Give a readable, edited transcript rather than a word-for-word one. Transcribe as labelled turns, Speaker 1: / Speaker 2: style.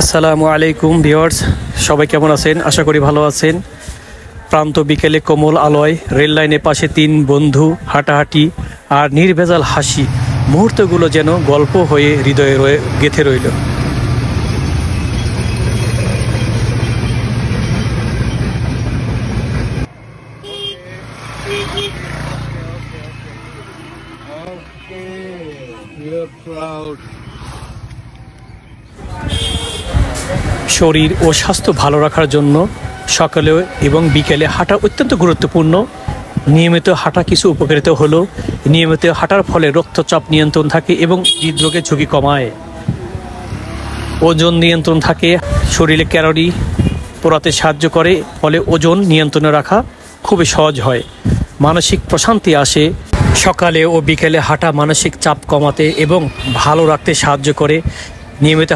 Speaker 1: আসসালামু আলাইকুম ভিউয়ার্স, সবাই কেমন আছেন? আশা করি ভালো আছেন। প্রান্ত বিকেলে কোমল আলোয় রেল লাইনের পাশে তিন বন্ধু হাঁটাহাঁটি আর নির্ভেজাল হাসি, মুহূর্তগুলো যেন গল্প হয়ে হৃদয়ে গেঁথে রইল। শরীর ও স্বাস্থ্য ভালো রাখার জন্য সকালে এবং বিকেলে হাঁটা অত্যন্ত গুরুত্বপূর্ণ। নিয়মিত হাঁটা কিছু উপকারিতা হলো, নিয়মিত হাঁটার ফলে রক্তচাপ নিয়ন্ত্রণ থাকে এবং হৃদরোগের ঝুঁকি কমায়। ওজন নিয়ন্ত্রণ থাকে, শরীরে ক্যালোরি পোড়াতে সাহায্য করে, ফলে ওজন নিয়ন্ত্রণে রাখা খুবই সহজ হয়। মানসিক প্রশান্তি আসে। সকালে ও বিকেলে হাঁটা মানসিক চাপ কমাতে এবং ভালো রাখতে সাহায্য করে। নিয়মিত